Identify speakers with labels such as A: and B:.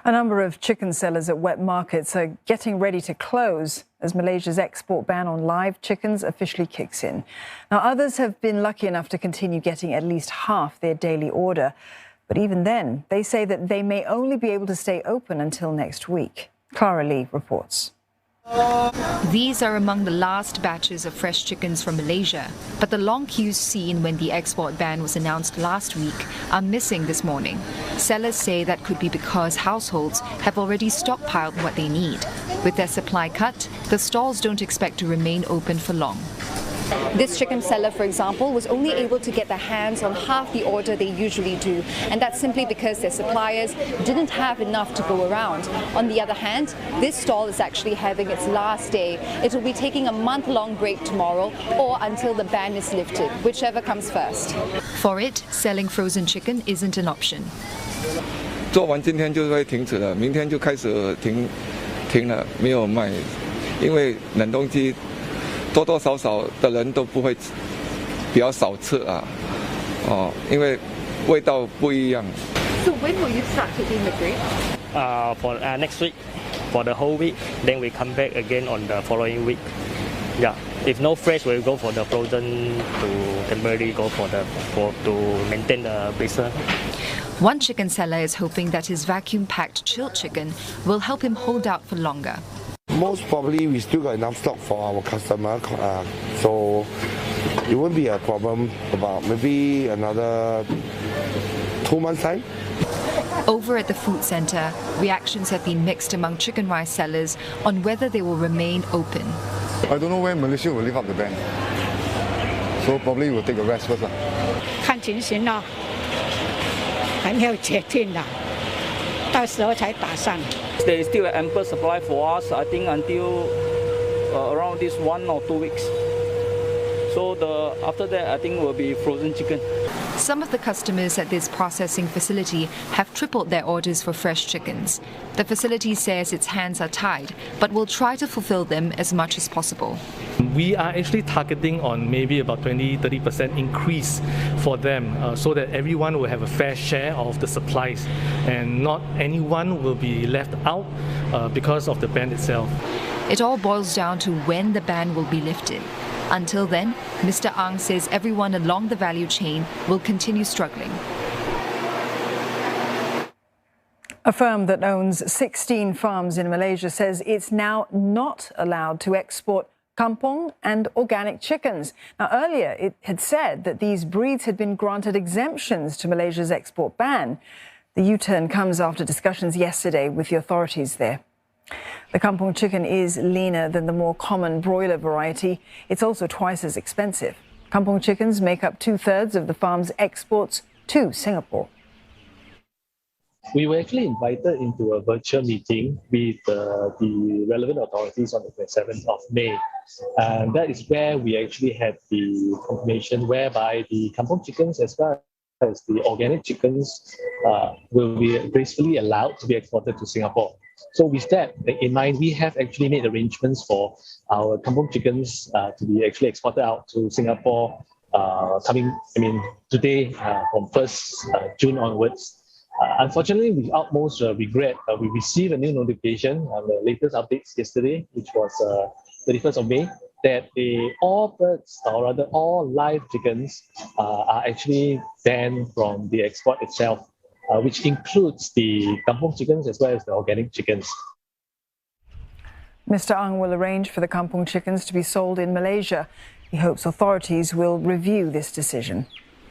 A: A number of chicken sellers at wet markets are getting ready to close as Malaysia's export ban on live chickens officially kicks in. Now, others have been lucky enough to continue getting at least half their daily order. But even then, they say that they may only be able to stay open until next week. Clara Lee reports.
B: These are among the last batches of fresh chickens from Malaysia, but the long queues seen when the export ban was announced last week are missing this morning. Sellers say that could be because households have already stockpiled what they need. With their supply cut, the stalls don't expect to remain open for long.
C: This chicken seller, for example, was only able to get their hands on half the order they usually do, and that's simply because their suppliers didn't have enough to go around. On the other hand, this stall is actually having its last day. It will be taking a month-long break tomorrow or until the ban is lifted, whichever comes first.
B: For it, selling frozen chicken isn't an option.
D: 做完今天就会停止了，明天就开始停了，没有卖，因为冷冻机 多多少少的人都不会比较少吃啊，因为味道不一样。
C: So when will you start taking the break?
E: For next week, for the whole week. Then we come back again on the following week. Yeah. If no fresh, we'll go for the frozen to temporarily go to maintain the freezer.
B: One chicken seller is hoping that his vacuum-packed chilled chicken will help him hold out for longer.
F: Most probably we still got enough stock for our customer, so it won't be a problem about maybe another 2 months' time.
B: Over at the food centre, reactions have been mixed among chicken rice sellers on whether they will remain open.
G: I don't know when Malaysia will lift up the ban, so probably we'll take a rest first.
H: 看情形咯，还没有决定啦，到时候才打算。
I: There is still an ample supply for us, I think, until around this 1 or 2 weeks. So after that, I think will be frozen chicken.
B: Some of the customers at this processing facility have tripled their orders for fresh chickens. The facility says its hands are tied, but will try to fulfill them as much as possible.
J: We are actually targeting on maybe about 20-30% increase for them so that everyone will have a fair share of the supplies and not anyone will be left out because of the ban itself.
B: It all boils down to when the ban will be lifted. Until then, Mr. Ang says everyone along the value chain will continue struggling.
A: A firm that owns 16 farms in Malaysia says it's now not allowed to export kampung and organic chickens. Now, earlier it had said that these breeds had been granted exemptions to Malaysia's export ban. The U-turn comes after discussions yesterday with the authorities there. The kampung chicken is leaner than the more common broiler variety. It's also twice as expensive. Kampung chickens make up 2/3 of the farm's exports to Singapore.
K: We were actually invited into a virtual meeting with the relevant authorities on the 27th of May. And that is where we actually had the confirmation whereby the kampung chickens as well as the organic chickens will be gracefully allowed to be exported to Singapore. So with that in mind, we have actually made arrangements for our kampung chickens to be actually exported out to Singapore today from 1st June onwards. Unfortunately, with utmost regret, we received a new notification on the latest updates yesterday, which was 31st of May, that all birds, or rather all live chickens, are actually banned from the export itself, which includes the kampung chickens as well as the organic chickens.
A: Mr. Ang will arrange for the kampung chickens to be sold in Malaysia. He hopes authorities will review this decision.